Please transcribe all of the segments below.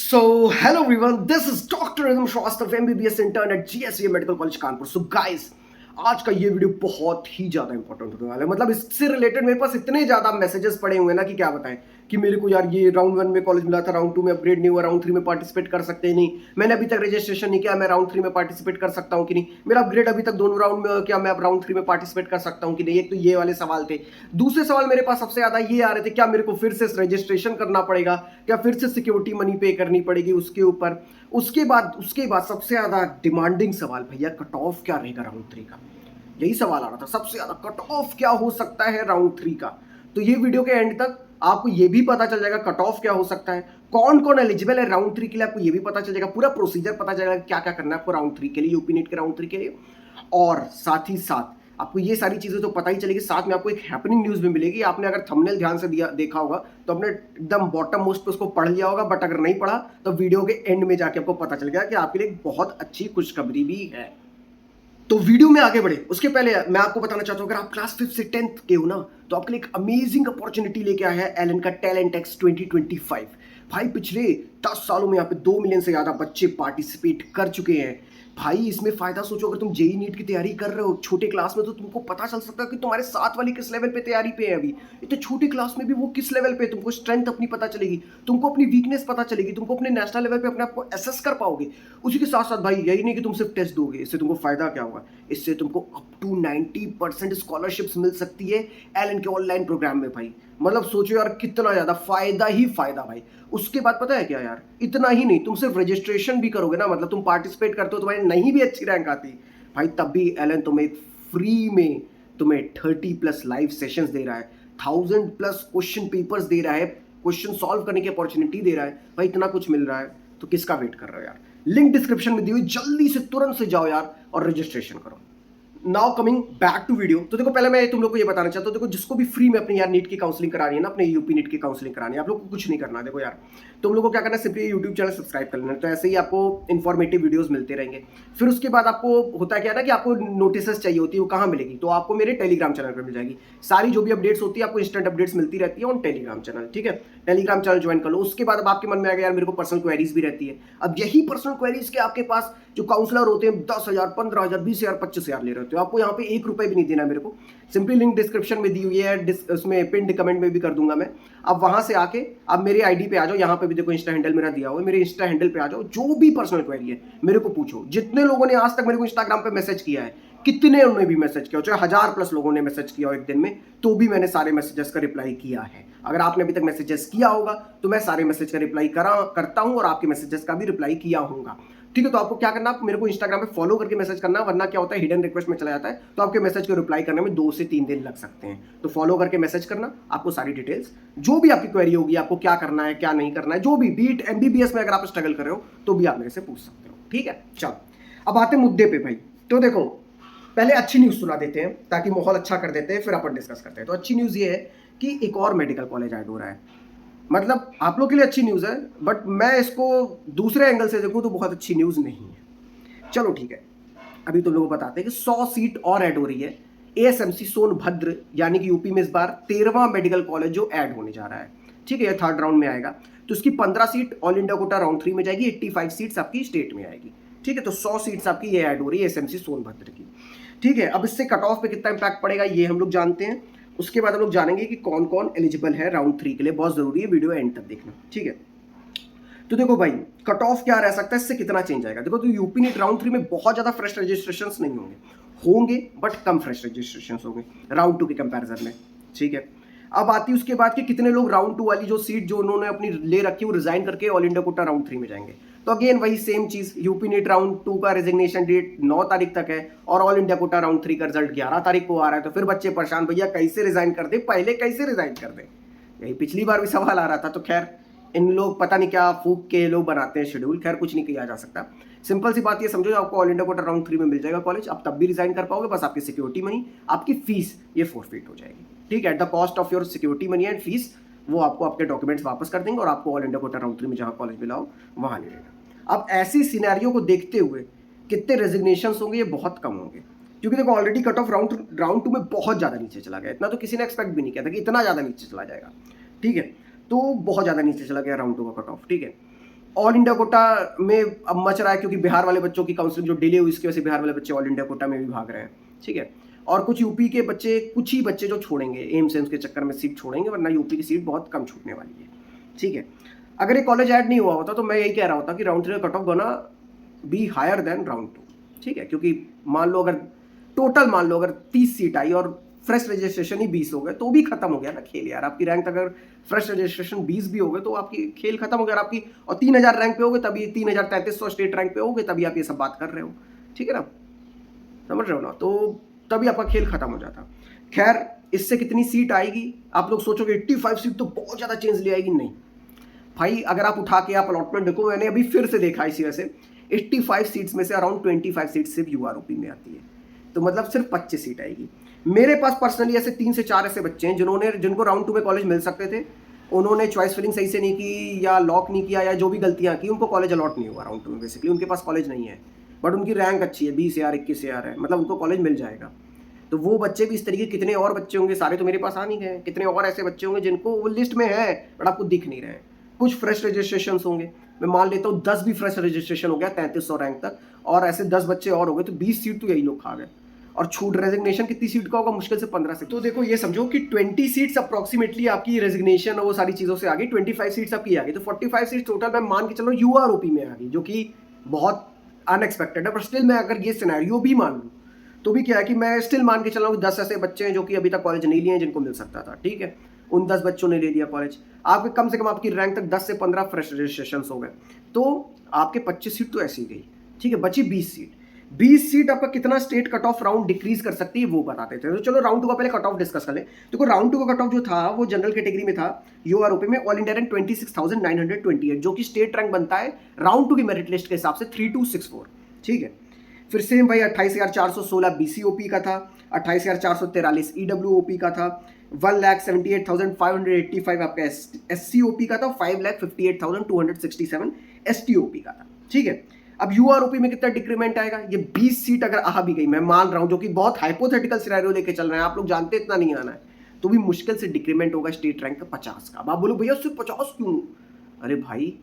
So, hello everyone, this is Dr. Ridham Shrivastava, MBBS intern at GSV Medical College Kanpur. So guys, आज का ये video बहुत ही ज़्यादा important होने वाला है. मतलब इससे रिलेटेड मेरे पास इतने ज़्यादा मैसेजेस पड़े हुए हैं ना कि क्या बताएं कि मेरे को यार ये राउंड 1 में कॉलेज मिला था, राउंड 2 में अपग्रेड नहीं हुआ, राउंड 3 में पार्टिसिपेट कर सकते हैं नहीं, मैंने अभी तक रजिस्ट्रेशन नहीं किया, मैं राउंड 3 में पार्टिसिपेट कर सकता हूँ कि नहीं, मेरा अपग्रेड अभी तक दोनों राउंड में क्या मैं अब राउंड 3 में पार्टिसिपेट कर सकता हूँ कि नहीं. एक तो ये वाले सवाल थे. दूसरे सवाल मेरे पास सबसे ज़्यादा ये आ रहे थे, क्या मेरे को फिर से रजिस्ट्रेशन करना पड़ेगा, क्या फिर से सिक्योरिटी मनी पे करनी पड़ेगी उसके ऊपर. उसके बाद सबसे ज़्यादा डिमांडिंग सवाल, भैया कट ऑफ क्या रहेगा राउंड 3 का. यही सवाल आ रहा था सबसे ज्यादा, कट ऑफ क्या हो सकता है राउंड 3 का. तो ये वीडियो के एंड तक आपको ये भी पता चल जाएगा कट ऑफ क्या हो सकता है, कौन कौन एलिजिबल है राउंड 3 के लिए, आपको ये भी पता चल जाएगा, पूरा प्रोसीजर पता चलेगा क्या क्या करना है आपको राउंड 3 के लिए, यूपी नीट के राउंड 3 के लिए. और साथ ही साथ आपको ये सारी चीजें तो पता ही चलेगी, साथ में आपको एक हैपनिंग न्यूज भी मिलेगी. आपने अगर थंबनेल ध्यान से देखा होगा तो आपने एकदम बॉटम मोस्ट पे उसको पढ़ लिया होगा, बट अगर नहीं पढ़ा तो वीडियो के एंड में जाके आपको पता चल गया कि आपके लिए बहुत अच्छी खुशखबरी भी है. तो वीडियो में आगे बढ़े उसके पहले मैं आपको बताना चाहता हूं, अगर आप क्लास 5 से 10th के हो ना, तो आपके लिए एक अमेजिंग अपॉर्चुनिटी लेके आया है एलन का टैलेंट एक्स 2025. भाई पिछले 10 सालों में यहाँ पे 2 मिलियन से ज्यादा बच्चे पार्टिसिपेट कर चुके हैं. भाई इसमें फायदा सोचो, अगर तुम जेई नीट की तैयारी कर रहे हो छोटे क्लास में, तो तुमको पता चल सकता है कि तुम्हारे साथ वाली किस लेवल पे तैयारी पे है. अभी इतने छोटी क्लास में भी वो किस लेवल पे, तुमको स्ट्रेंथ अपनी पता चलेगी, तुमको अपनी वीकनेस पता चलेगी, तुमको अपने नेशनल लेवल पे अपने आप को एसेस कर पाओगे. उसी के साथ साथ भाई यही नहीं कि तुम सिर्फ टेस्ट दोगे, इससे तुमको फायदा क्या होगा, इससे तुमको अप टू 90% स्कॉलरशिप्स मिल सकती है एलन के ऑनलाइन प्रोग्राम में. भाई मतलब सोचो यार कितना ज्यादा फायदा ही फायदा. भाई उसके बाद पता है क्या यार, इतना ही नहीं, तुम सिर्फ रजिस्ट्रेशन भी करोगे ना, मतलब तुम पार्टिसिपेट करते हो, तुम्हारी नहीं भी अच्छी रैंक आती भाई, तब भी एलन तुम्हें फ्री में तुम्हें 30+ लाइव सेशंस दे रहा है, 1000+ क्वेश्चन पेपर्स दे रहा है, क्वेश्चन सॉल्व करने की अपॉर्चुनिटी दे रहा है. भाई इतना कुछ मिल रहा है तो किसका वेट कर रहे हो यार. लिंक डिस्क्रिप्शन में दी हुई, जल्दी से तुरंत से जाओ यार और रजिस्ट्रेशन करो. Now coming back to video. तो देखो पहले मैं तुम लोग को ये बताना चाहता हूँ, देखो जिसको भी फ्री में अपनी यार नीट की काउंसलिंग करानी है ना, अपने यूपी नीट की काउंसलिंग करानी है, आप लोग को कुछ नहीं करना. देखो यार तुम लोग को क्या करना है, सिंपली यूट्यूब चैनल सब्सक्राइब कर लेना, तो ऐसे ही आपको इन्फॉर्मेटिव वीडियोस मिलते रहेंगे. फिर उसके बाद आपको होता क्या है ना कि आपको नोटिसेस चाहिए होती है, वो कहाँ मिलेगी, तो आपको मेरे टेलीग्राम चैनल पर मिल जाएगी. सारी जो भी अपडेट्स होती है आपको इंस्टेंट अपडेट्स मिलती रहती है ऑन टेलीग्राम चैनल. ठीक है, टेलीग्राम चैनल ज्वाइन कर लो. उसके बाद अब आपके मन में आ गया यार मेरे को पर्सनल क्वेरीज भी रहती है. अब यही पर्सनल क्वेरीज के आपके पास जो काउंसलर होते हैं 10,000, 15,000, 20,000, 25,000 ले रहे होते हो, आपको यहाँ पे 1 रुपए भी नहीं देना मेरे को. सिंपली लिंक डिस्क्रिप्शन में दी हुई है, उसमें पिन कमेंट में भी कर दूंगा मैं. अब वहां से आके आप मेरे आईडी पे आ जाओ, यहाँ पे भी देखो इंस्टा हैंडल मेरा दिया हुआ है, मेरे इंस्टा हैंडल पे आ जाओ, जो भी पर्सनल क्वेरी है मेरे को पूछो. जितने लोगों ने आज तक मेरे को इंस्टाग्राम पे मैसेज किया है, कितने उन्होंने भी मैसेज किया, चाहे 1000+ लोगों ने मैसेज किया हो एक दिन में, तो भी मैंने सारे मैसेजेस का रिप्लाई किया है. अगर आपने अभी तक मैसेजेस किया होगा तो मैं सारे मैसेज का रिप्लाई करता हूं और आपके मैसेजेस का भी रिप्लाई किया होगा. ठीक है, तो आपको क्या करना, आप मेरे को इंस्टाग्राम पे फॉलो करके मैसेज करना, वरना क्या होता है हिडन रिक्वेस्ट में चला जाता है, तो आपके मैसेज को रिप्लाई करने में 2 से 3 दिन लग सकते हैं. तो फॉलो करके मैसेज करना, आपको सारी डिटेल्स, जो भी आपकी क्वेरी होगी, आपको क्या करना है क्या नहीं करना है, जो भी बीट एमबीबीएस में अगर आप स्ट्रगल कर रहे हो तो भी आप मेरे से पूछ सकते हो. ठीक है, चलो अब आते मुद्दे पे. भाई तो देखो पहले अच्छी न्यूज सुना देते हैं ताकि माहौल अच्छा कर देते हैं, फिर अपन डिस्कस करते हैं. तो अच्छी न्यूज ये है कि एक और मेडिकल कॉलेज ऐड हो रहा है. मतलब आप लोग के लिए अच्छी न्यूज़ है, बट मैं इसको दूसरे एंगल से देखूं तो बहुत अच्छी न्यूज़ नहीं है. चलो ठीक है, अभी तुम लोगों को बताते हैं कि 100 सीट और ऐड हो रही है. एएसएमसी सोनभद्र यानी कि यूपी में इस बार 13वां मेडिकल कॉलेज जो ऐड होने जा रहा है. ठीक है, ये 3rd राउंड में आएगा, तो इसकी 15 seat all India quota round 3 में जाएगी, 85 सीट्स आपकी स्टेट में आएगी. ठीक है, तो 100 सीट्स आपकी ये ऐड हो रही है एएसएमसी सोनभद्र की. ठीक है, अब इससे कट ऑफ पे कितना इंपैक्ट पड़ेगा ये हम लोग जानते हैं. उसके बाद हम लोग जानेंगे कि कौन कौन एलिजिबल है राउंड 3 के लिए. बहुत जरूरी है, वीडियो एंड तक देखना. ठीक है, तो देखो भाई कट ऑफ क्या रह सकता है, इससे कितना चेंज आएगा. देखो तो यूपी नीट राउंड 3 में बहुत ज्यादा फ्रेश रजिस्ट्रेशंस नहीं होंगे बट कम फ्रेश रजिस्ट्रेशंस होंगे राउंड 2 के कंपैरिजन में. ठीक है, अब आती है उसके बाद कि कितने लोग राउंड 2 वाली जो सीट जो उन्होंने अपनी ले रखी वो रिजाइन करके ऑल इंडिया कोटा राउंड 3 में जाएंगे. तो अगेन वही सेम चीज, यूपी नीट राउंड 2 का रेजिग्नेशन डेट 9 तारीख तक है और ऑल इंडिया कोटा राउंड 3 का रिजल्ट 11 तारीख को आ रहा है. तो फिर बच्चे परेशान, भैया कैसे रिजाइन कर दे, पहले कैसे रिजाइन कर दे. यही पिछली बार भी सवाल आ रहा था. तो खैर इन लोग पता नहीं क्या फूक के लोग बनाते हैं शेड्यूल, खैर कुछ नहीं किया जा सकता. सिंपल सी बात ये समझो, आपको ऑल इंडिया कोटा राउंड 3 में मिल जाएगा कॉलेज, आप तब भी रिजाइन कर पाओगे, बस आपकी सिक्योरिटी मनी, आपकी फीस ये फोरफिट हो जाएगी. ठीक है, at the cost of your security money and fees, वो आपको आपके डॉक्यूमेंट्स वापस कर देंगे और आपको ऑल इंडिया कोटा राउंड 3 में जहाँ कॉलेज मिला हो वहाँ ले लेगा. अब ऐसी सिनेरियो को देखते हुए कितने रेजिग्नेशन होंगे, ये बहुत कम होंगे, क्योंकि देखो ऑलरेडी कट ऑफ राउंड 2 में बहुत ज़्यादा नीचे चला गया. इतना तो किसी ने एक्सपेक्ट भी नहीं किया था कि इतना ज़्यादा नीचे चला जाएगा. ठीक है, तो बहुत ज़्यादा नीचे चला गया राउंड 2 का कट ऑफ. ठीक है, ऑल इंडिया कोटा में अब मच रहा है, क्योंकि बिहार वाले बच्चों की काउंसलिंग जो डिले हुई इसकी वजह से बिहार वाले बच्चे ऑल इंडिया कोटा में भी भाग रहे हैं, ठीक है। और कुछ यूपी के बच्चे, कुछ ही बच्चे जो छोड़ेंगे एम्स के चक्कर में सीट छोड़ेंगे, वरना यूपी की सीट बहुत कम छूटने वाली है, ठीक है। अगर ये कॉलेज ऐड नहीं हुआ होता तो मैं यही कह रहा होता कि राउंड 3 का cut off gonna be higher than round 2, ठीक है। क्योंकि मान लो अगर 30 सीट आई और फ्रेश रजिस्ट्रेशन ही 20 हो गए तो भी खत्म हो गया ना खेल यार। आपकी रैंक अगर फ्रेश रजिस्ट्रेशन 20 भी हो गए तो आपकी खेल खत्म हो गया आपकी। और 3000 रैंक पे हो गए तभी, 3300 स्टेट रैंक पे हो गए तभी आप ये सब बात कर रहे हो, ठीक है ना, समझ रहे हो ना। तो तभी आपका खेल खत्म हो जाता। खैर, इससे कितनी सीट आएगी आप लोग सोचोगे 85 सीट तो बहुत ज़्यादा चेंज ले आएगी। नहीं भाई, अगर आप उठा के आप अलॉटमेंट देखो, मैंने अभी फिर से देखा इसी वजह से, 85 सीट्स में से अराउंड 25 सीट सिर्फ यूआरओपी में आती है, तो मतलब सिर्फ 25 सीट आएगी। मेरे पास पर्सनली ऐसे 3 से 4 ऐसे बच्चे हैं जिनको राउंड 2 में कॉलेज मिल सकते थे, उन्होंने चॉइस फिलिंग सही से नहीं की या लॉक नहीं किया या जो भी गलतियां की, उनको कॉलेज अलॉट नहीं हुआ राउंड 2 में। बेसिकली उनके पास कॉलेज नहीं है, बट उनकी रैंक अच्छी है, 20,000 21,000 है, मतलब उनको कॉलेज मिल जाएगा। तो वो बच्चे भी इस तरीके, कितने और बच्चे होंगे, सारे तो मेरे पास आ नहीं गए, कितने और ऐसे बच्चे होंगे जिनको वो लिस्ट में है बट आपको दिख नहीं रहे हैं। कुछ फ्रेश रजिस्ट्रेशन होंगे, मैं मान लेता हूँ 10 भी फ्रेश रजिस्ट्रेशन हो गया 3300 रैंक तक, और ऐसे 10 बच्चे और हो गए तो 20 सीट तो यही लोग खा गए। और छूट रेजिग्नेशन कितनी सीट का होगा, मुश्किल से 15 सीट। तो देखो ये समझो कि 20 सीट्स अप्रोक्सीमेटली आपकी रेजिग्नेशन और वो सारी चीज़ों से आ गई, 25 सीट्स आपकी आ गई, तो 45 सीट टोटल मैं मान के चलो यूआरओपी में आ गई, जो कि बहुत अनएक्सपेक्टेड है। पर स्टिल मैं अगर ये सिनेरियो भी मान लूँ तो भी क्या है कि मैं स्टिल मान के चल रहा हूँ 10 ऐसे बच्चे हैं जो कि अभी तक कॉलेज नहीं लिए हैं जिनको मिल सकता था, ठीक है। उन 10 बच्चों ने ले लिया कॉलेज, आपके कम से कम आपकी रैंक तक 10 से 15 फ्रेश रजिस्ट्रेशन हो गए, तो आपके 25 सीट तो ऐसी गई, ठीक है। बची 20 सीट। 20 सीट आपका कितना state cut off round decrease कर सकती है वो बताते थे। तो चलो राउंड 2 का पहले कट ऑफ डिस्कस कर ले। देखो राउंड 2 का कट ऑफ जो था वो जनरल कैटेगरी में था यूआरओपी में ऑल इंडिया रैंक 26,928, जो कि स्टेट रैंक बनता है राउंड 2 की मेरिट लिस्ट के हिसाब से 3264, ठीक है। फिर सेम भाई 28,416 बीसीओपी का था, 28,443 ईडब्ल्यूओपी का था, 1,78,585 आपका एससीओपी का था, 5,58,267 एसटीओपी का था, ठीक है। अब यूआरओपी में कितना डिक्रीमेंट आएगा, ये 20 सीट अगर आ भी गई, मैं मान रहा हूं, जो कि बहुत हाइपोथेटिकल सिनेरियो लेके चल रहे हैं, आप लोग जानते इतना नहीं आना है, तो भी मुश्किल से डिक्रीमेंट होगा स्टेट रैंक का 50 का। अब आप बोलो भैया सिर्फ 50 क्यों? अरे भाई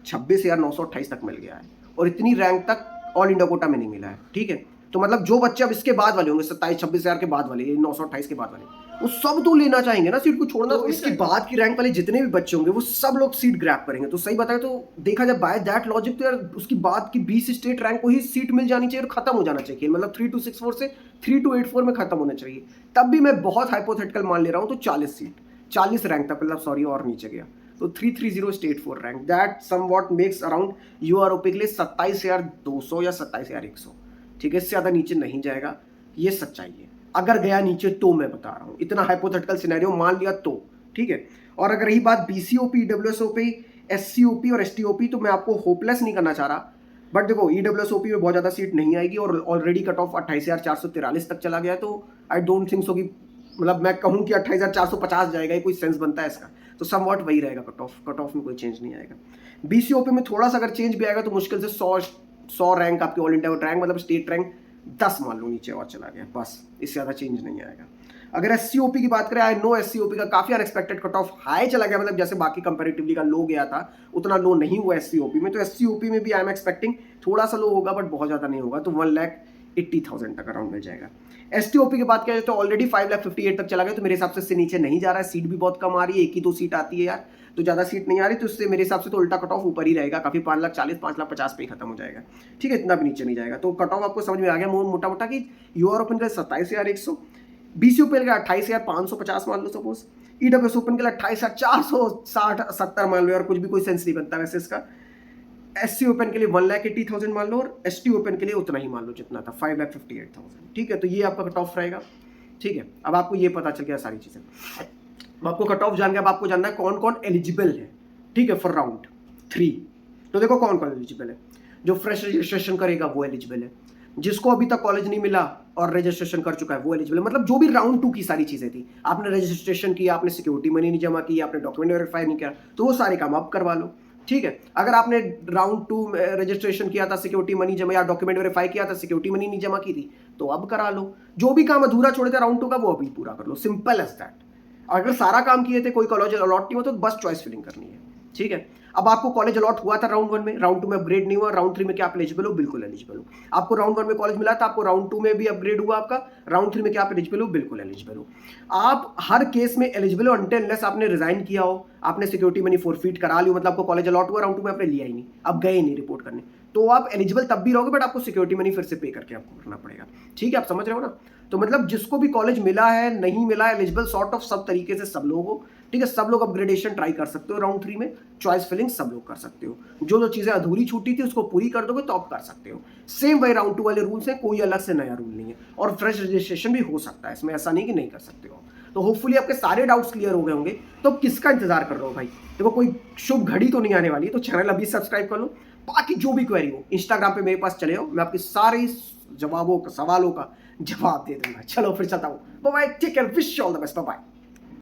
26,928 तक मिल गया है और इतनी रैंक तक ऑल इंडिया कोटा में नहीं मिला है, ठीक है। तो मतलब जो बच्चे अब इसके बाद वाले होंगे 27-26,000 के बाद वाले, 928 के बाद वाले, वो सब तो लेना चाहेंगे ना, सीट को छोड़ना तो इसके बाद की रैंक वाले जितने भी बच्चे होंगे वो सब लोग सीट ग्रैब करेंगे। तो सही बताए तो देखा जाए बाय दैट लॉजिक तो यार उसकी बाद की 20 स्टेट रैंक को ही सीट मिल जानी चाहिए और खत्म हो जाना चाहिए, मतलब 3264 से 3284 में खत्म होना चाहिए। तब भी मैं बहुत हाइपोथेटिकल मान ले रहा हूँ, तो 40 सीट, 40 रैंक तक, मतलब सॉरी और नीचे गया तो 330 state 4 rank, that somewhat makes around UROP के लिए 27,200 या 27,100, ठीक है। इससे ज़्यादा नीचे नहीं जाएगा, ये सच्चाई है। अगर गया नीचे तो मैं बता रहा हूँ, इतना हाइपोथेटिकल सिनेरियो मान लिया तो, ठीक है। और अगर रही बात बीसीओपी, डब्ल्यूएसओपी, एससीओपी और एसटीओपी, तो मैं आपको होपलेस नहीं करना चाह रहा, बट देखो ईडब्ल्यूएसओपी में बहुत ज़्यादा सीट नहीं आएगी और ऑलरेडी कट ऑफ 28,443 तक चला गया, तो आई डोंट थिंक सो कि, मतलब मैं कहूँ कि 28,450 जाएगा, ये कोई सेंस बनता है इसका, तो समवॉट वही रहेगा कट ऑफ में कोई चेंज नहीं आएगा। बीसीओपी में थोड़ा सा अगर चेंज भी आएगा तो मुश्किल से 100 रैंक आपकी ऑल इंडिया रैंक, मतलब स्टेट रैंक 10 मान लो नीचे और चला गया, बस इससे ज़्यादा चेंज नहीं आएगा। अगर एससीओपी की बात करें, आई नो एससीओपी का काफ़ी अनएक्सपेक्टेड कट ऑफ हाई चला गया, मतलब जैसे बाकी कंपैरेटिवली का लो गया था उतना लो नहीं हुआ एससीओपी में, तो एससीओपी में भी आई एम एक्सपेक्टिंग थोड़ा सा लो होगा बट बहुत ज़्यादा नहीं होगा, तो 1,80,000 तक अराउंड मिल जाएगा। एसटीओपी की बात करें तो ऑलरेडी 5,58,000 तक चला गया, तो मेरे हिसाब से इससे नीचे नहीं जा रहा है। सीट भी बहुत कम आ रही है, 1 ही 2 सीट आती है यार, तो ज़्यादा सीट नहीं आ रही, तो इससे मेरे हिसाब से तो उल्टा कट ऑफ ऊपर ही रहेगा, काफ़ी 5,40,000 5,50,000 पे ही खत्म हो जाएगा, ठीक है। इतना भी नीचे नहीं जाएगा, तो कट ऑफ आपको समझ में आ गया मोटा मोटा कि यूआर ओपन का 27,100, बीसी ओपन का 28,550 मान लो सपोज, ईडब्ल्यूएस ओपन के लिए 28,460-70 मान लो, और कुछ भी कोई सेंस नहीं बनता वैसे इसका। एससी ओपन के लिए 1,80,000 मान लो, और एसटी ओपन के लिए उतना ही मान लो जितना था 5,58,000, ठीक है। तो ये आपका कट ऑफ रहेगा, ठीक है। अब आपको ये पता चल गया सारी चीज़ें, आपको कट ऑफ जान गया, अब आपको जानना है कौन कौन एलिजिबल है, ठीक है, फॉर राउंड 3। तो देखो कौन कौन एलिजिबल है। जो फ्रेश रजिस्ट्रेशन करेगा वो एलिजिबल है, जिसको अभी तक कॉलेज नहीं मिला और रजिस्ट्रेशन कर चुका है वो एलिजिबल है, मतलब जो भी राउंड 2 की सारी चीज़ें थी, आपने रजिस्ट्रेशन किया, आपने सिक्योरिटी मनी नहीं जमा की, आपने डॉक्यूमेंट वेरीफाई नहीं किया, तो वो सारे काम आप करवा लो, ठीक है। अगर आपने राउंड 2 में रजिस्ट्रेशन किया था, सिक्योरिटी मनी जमा या डॉक्यूमेंट वेरीफाई किया था, सिक्योरिटी मनी नहीं जमा की थी, तो अब करा लो। जो भी काम अधूरा छोड़े थे राउंड 2 का वो अभी पूरा कर लो, सिंपल एज दैट। अगर सारा काम किए थे, कोई कॉलेज अलॉट नहीं हो, तो बस चॉइस फिलिंग करनी है, ठीक है। अब आपको कॉलेज अलॉट हुआ था राउंड 1 में, राउंड 2 में अपग्रेड नहीं हुआ, राउंड 3 में क्या आप एलिजिबल हो? बिल्कुल एलिजिबल हो। आपको राउंड 1 में कॉलेज मिला था, आपको राउंड 2 में भी अपग्रेड हुआ आपका, राउंड 3 में क्या आप एलिजिबल हो? बिल्कुल एलिजिबल हो। आप हर केस में एलिजिबल हो अनटिल अनलेस आपने रिजाइन किया हो, आपने सिक्योरिटी मनी फोरफीट करा ली, मतलब आपको कॉलेज अलॉट हुआ, राउंड 2 में आपने लिया ही नहीं, आप गए नहीं रिपोर्ट करने, तो आप एलिजिबल तब भी रहोगे, बट आपको सिक्योरिटी मनी फिर से पे करके आपको करना पड़ेगा। ठीक है, आप समझ रहे हो ना? तो मतलब जिसको भी कॉलेज मिला है, नहीं मिला है, एलिजिबल सॉर्ट ऑफ सब तरीके से सब लोग हो। ठीक है, सब लोग अपग्रेडेशन ट्राई कर सकते हो राउंड 3 में, चॉइस फिलिंग सब लोग कर सकते हो। जो जो चीजें अधूरी छूटी थी उसको पूरी कर दोगे तो आप कर सकते हो। सेम वही राउंड 2 वाले रूल्स हैं, कोई अलग से नया रूल नहीं है, और फ्रेश रजिस्ट्रेशन भी हो सकता है इसमें, ऐसा नहीं कि नहीं कर सकते हो। तो होपफुली आपके सारे डाउट्स क्लियर हो गए होंगे। तो किसका इंतजार कर रहे हो भाई? देखो कोई शुभ घड़ी तो नहीं आने वाली है, तो चैनल अभी सब्सक्राइब कर लो। बाकी जो भी क्वेरी हो इंस्टाग्राम पे मेरे पास चले हो, मैं आपके सारे जवाबों का, सवालों का जवाब दे दूंगा। चलो फिर चलता हूँ, bye bye, take care, wish you all the best, bye bye.